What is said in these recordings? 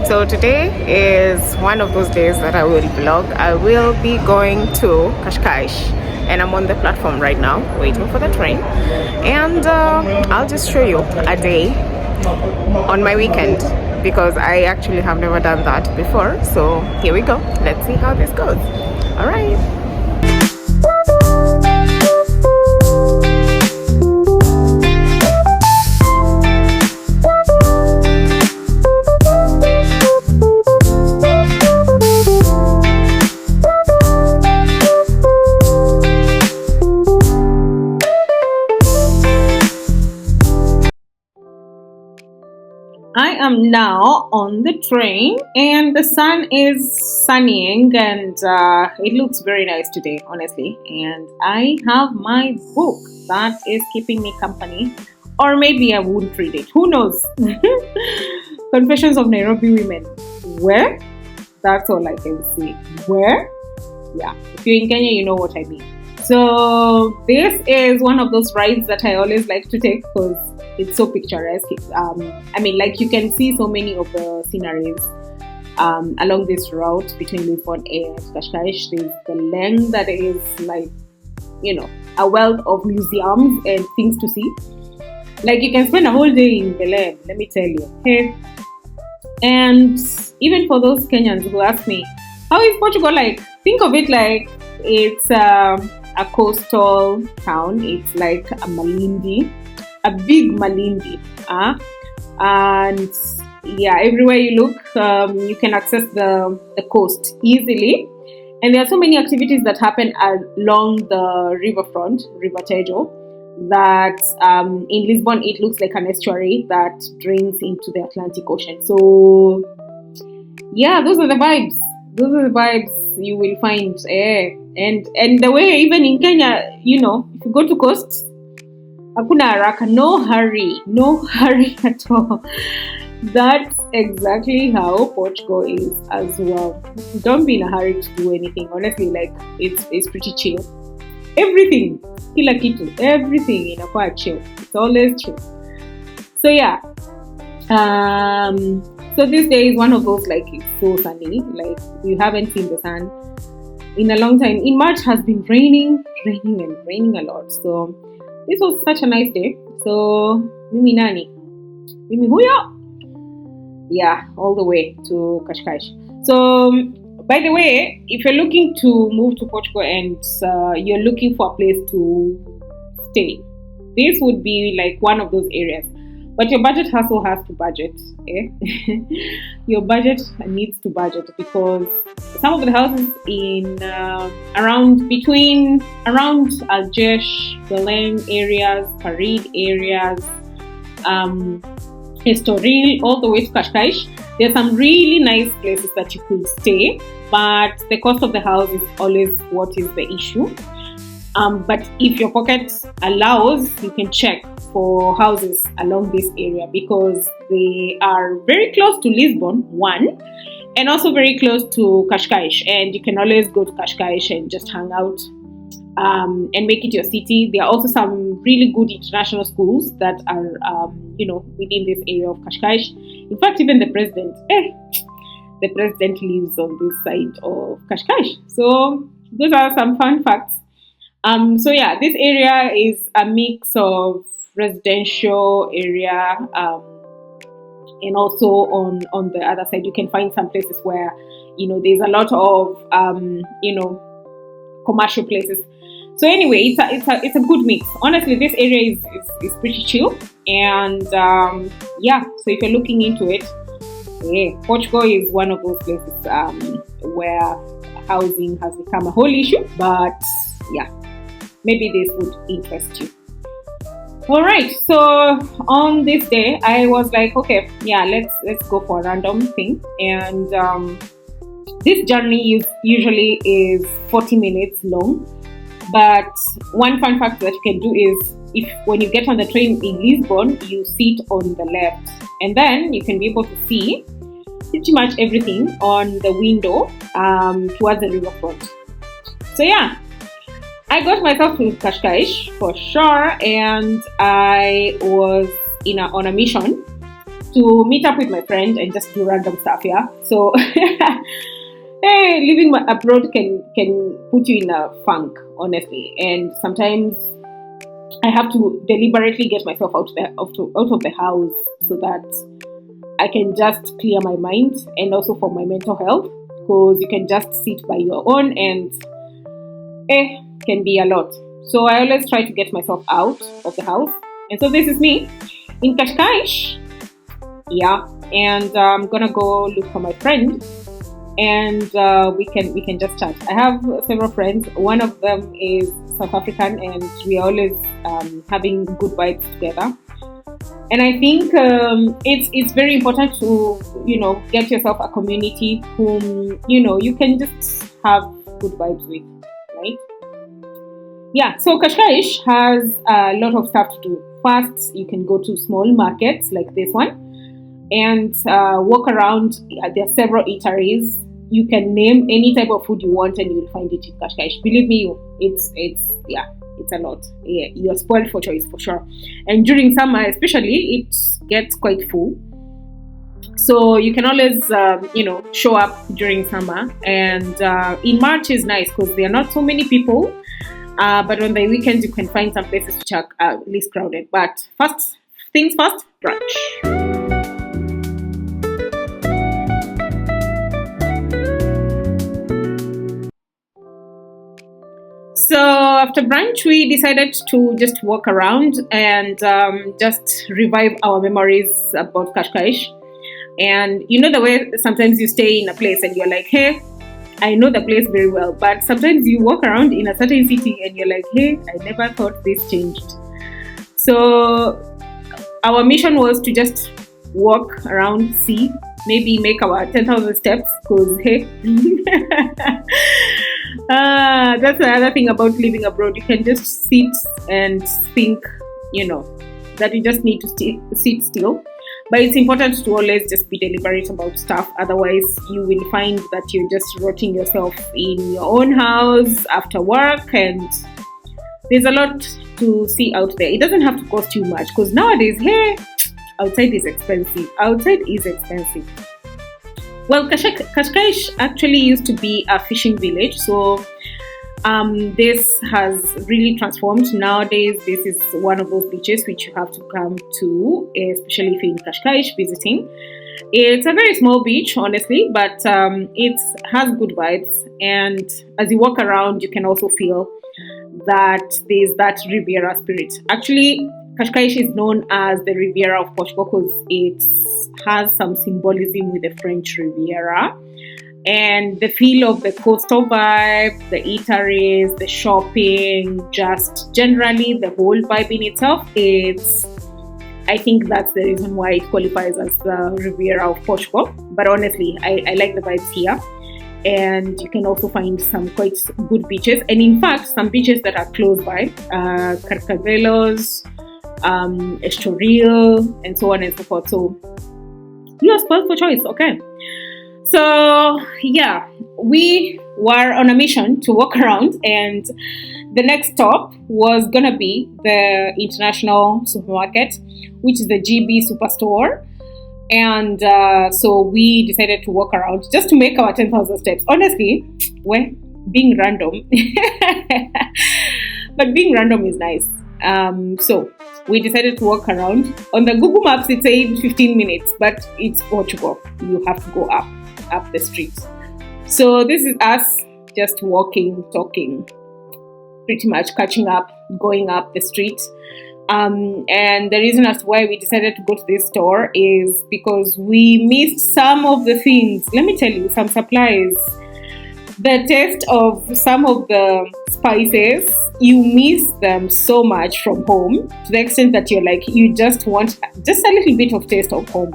So today is one of those days that I will vlog. I will be going to Cascais, and I'm on the platform right now waiting for the train, and I'll just show you a day on my weekend because I actually have never done that before. So here we go. Let's see how this goes. All right. I am now on the train and the sun is sunnying and it looks very nice today, honestly. And I have my book that is keeping me company, or maybe I won't read it. Who knows? Confessions of Nairobi Women. Where? That's all I can say. Where? Yeah. If you're in Kenya, you know what I mean. So this is one of those rides that I always like to take because it's so picturesque. Like you can see so many of the sceneries along this route between Lisbon and Cascais. There's the length that is like, a wealth of museums and things to see. Like you can spend a whole day in Belém, let me tell you. Okay? And even for those Kenyans who ask me, how is Portugal like? Think of it like it's a coastal town. It's like a Malindi. A big Malindi, and yeah, everywhere you look, you can access the coast easily, and there are so many activities that happen along the riverfront, River Tejo, that in Lisbon it looks like an estuary that drains into the Atlantic Ocean. So yeah, those are the vibes. Those are the vibes you will find. And the way even in Kenya, if you go to coasts, hakuna haraka, no hurry at all. That's exactly how Portugal is as well. Don't be in a hurry to do anything. Honestly, like it's pretty chill. Everything, kila kitu, everything inakuwa chill. It's always chill. So yeah. So this day is one of those like it's so sunny. Like you haven't seen the sun in a long time. In March has been raining a lot. So this was such a nice day. So, Mimi Nani? Mimi Huyo? Yeah, all the way to Cascais. So, by the way, if you're looking to move to Portugal and you're looking for a place to stay, this would be like one of those areas. But your budget also has to budget. Your budget needs to budget because some of the houses in around Algiers, Belém areas, Paris areas, Estoril, all the way to Cascais, there are some really nice places that you could stay, but the cost of the house is always what is the issue. But if your pocket allows, you can check for houses along this area because they are very close to Lisbon, one, and also very close to Cascais. And you can always go to Cascais and just hang out and make it your city. There are also some really good international schools that are, within this area of Cascais. In fact, even the president lives on this side of Cascais. So those are some fun facts. So yeah, this area is a mix of residential area, and also on the other side, you can find some places where, there's a lot of, commercial places. So anyway, it's a good mix. Honestly, this area is pretty chill. And yeah, so if you're looking into it, Portugal is one of those places where housing has become a whole issue. But yeah, maybe this would interest you. All right, so on this day, I was like, okay, yeah, let's go for a random thing. And this journey usually is 40 minutes long. But one fun fact that you can do is when you get on the train in Lisbon, you sit on the left. And then you can be able to see pretty much everything on the window towards the riverfront. So yeah, I got myself to Cascais for sure, and I was on a mission to meet up with my friend and just do random stuff. Yeah. So hey, living abroad can put you in a funk, honestly. And sometimes I have to deliberately get myself out of the house so that I can just clear my mind, and also for my mental health, because you can just sit by your own and can be a lot. So I always try to get myself out of the house. And so this is me in Cascais. Yeah. And I'm gonna go look for my friend, and we can just chat. I have several friends. One of them is South African, and we are always having good vibes together. And I think it's very important to get yourself a community whom you can just have good vibes with, right? Yeah. So Cascais has a lot of stuff to do. First, you can go to small markets like this one and walk around. There are several eateries. You can name any type of food you want, and you'll find it in Cascais. Believe me, it's a lot. Yeah, you're spoiled for choice for sure. And during summer, especially, it gets quite full. So you can always, show up during summer. And in March is nice because there are not so many people. But on the weekends, you can find some places which are least crowded. But first things first, brunch. So after brunch, we decided to just walk around and just revive our memories about Cascais. And you know the way sometimes you stay in a place and you're like, hey, I know the place very well. But sometimes you walk around in a certain city and you're like, hey, I never thought this changed. So our mission was to just walk around, see, maybe make our 10,000 steps, because hey, that's another thing about living abroad. You can just sit and think, that you just need to sit still. But it's important to always just be deliberate about stuff. Otherwise, you will find that you're just rotting yourself in your own house after work. And there's a lot to see out there. It doesn't have to cost you much, because nowadays, hey, outside is expensive. Well, Cascais actually used to be a fishing village. So this has really transformed. Nowadays, this is one of those beaches which you have to come to, especially if you're in Cascais visiting. It's a very small beach, honestly, but it has good vibes. And as you walk around, you can also feel that there's that Riviera spirit. Actually, Cascais is known as the Riviera of Portugal because it has some symbolism with the French Riviera. And the feel of the coastal vibe, the eateries, the shopping, just generally the whole vibe in itself, I think that's the reason why it qualifies as the Riviera of Portugal. But honestly, I like the vibes here. And you can also find some quite good beaches. And in fact, some beaches that are close by, Carcavelos, Estoril, and so on and so forth. So you're spoiled for choice, okay? So yeah, we were on a mission to walk around, and the next stop was gonna be the international supermarket, which is the GB Superstore. And so we decided to walk around just to make our 10,000 steps. Honestly, we're being random, but being random is nice. So we decided to walk around. On the Google Maps, it said 15 minutes, but it's Portugal. You have to go up the streets. So this is us just walking, talking, pretty much catching up, going up the street. And the reason as to why we decided to go to this store is because we missed some of the things. Let me tell you, some supplies. The taste of some of the spices, you miss them so much from home, to the extent that you're like, you just want just a little bit of taste of home.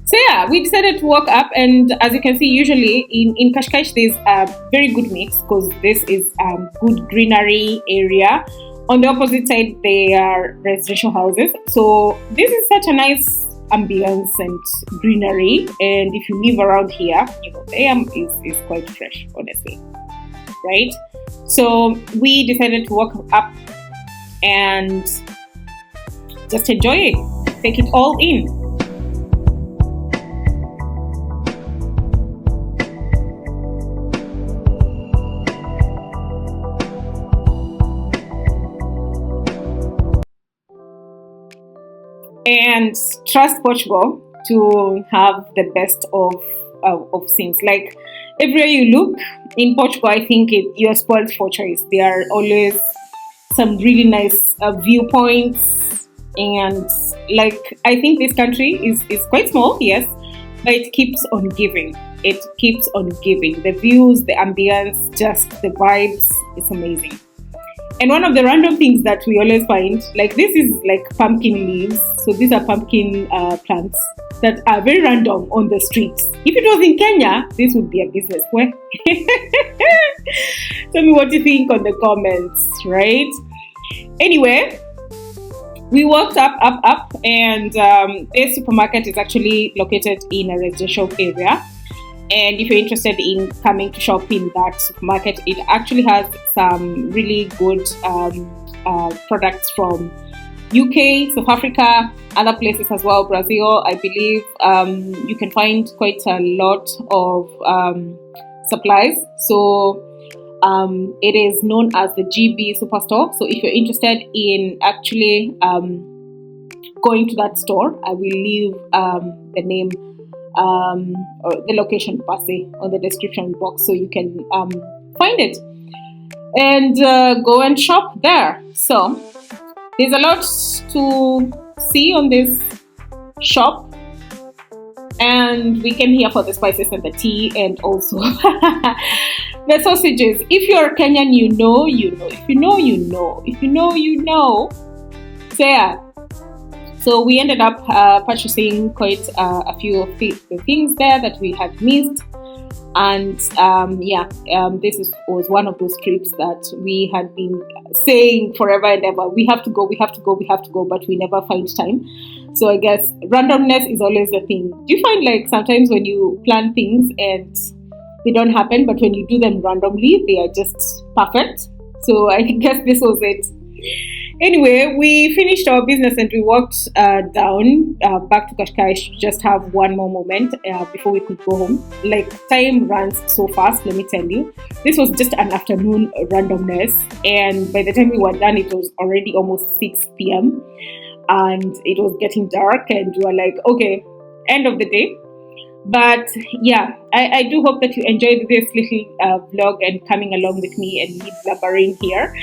So yeah, we decided to walk up, and as you can see, usually in Cascais there's a very good mix, because this is a good greenery area. On the opposite side, there are residential houses. So this is such a nice ambience and greenery. And if you live around here, the air is quite fresh, honestly, right? So we decided to walk up and just enjoy it. take it all in. And trust Portugal to have the best of things. Like everywhere you look in Portugal, I think you're spoiled for choice. There are always some really nice viewpoints, and like I think this country is quite small, yes, but it keeps on giving. It keeps on giving. The views, the ambience, just the vibes. It's amazing. And one of the random things that we always find, like this is like pumpkin leaves. So these are pumpkin plants that are very random on the streets. If it was in Kenya, this would be a business. Where? Tell me what you think on the comments, right? Anyway, we walked up, and this supermarket is actually located in a residential area. And if you're interested in coming to shop in that supermarket, it actually has some really good products from UK, South Africa, other places as well, Brazil, I believe. You can find quite a lot of supplies. So it is known as the GB Superstore. So if you're interested in actually going to that store, I will leave the name or the location per se on the description box so you can find it and go and shop there. So there's a lot to see on this shop, and we came here for the spices and the tea and also the sausages. If you're Kenyan, you know. If you know, you know. If you know, you know. So yeah. So we ended up purchasing quite a few of the things there that we had missed. And this was one of those trips that we had been saying forever and ever. We have to go, but we never find time. So I guess randomness is always the thing. Do you find like sometimes when you plan things and they don't happen, but when you do them randomly, they are just perfect? So I guess this was it. Anyway, we finished our business and we walked down back to Cascais to just have one more moment before we could go home. Like, time runs so fast, let me tell you. This was just an afternoon randomness, and by the time we were done, it was already almost 6 p.m. and it was getting dark, and we were like, okay, end of the day. But yeah, I do hope that you enjoyed this little vlog and coming along with me and me blabbering here.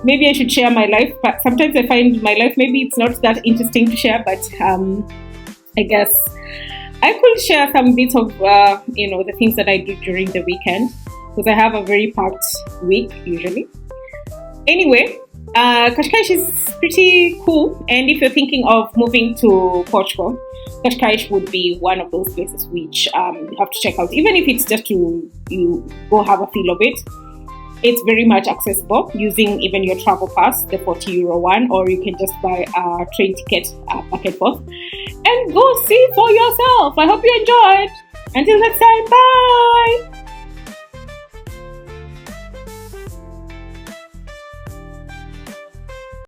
Maybe I should share my life, but sometimes I find my life, maybe it's not that interesting to share, but I guess I could share some bits of, the things that I do during the weekend, because I have a very packed week usually. Anyway, Cascais is pretty cool, and if you're thinking of moving to Portugal, Cascais would be one of those places which you have to check out. Even if it's just to you go have a feel of it, it's very much accessible using even your travel pass, the €40 one, or you can just buy a train ticket back and forth and go see for yourself. I hope you enjoyed. Until next time, bye!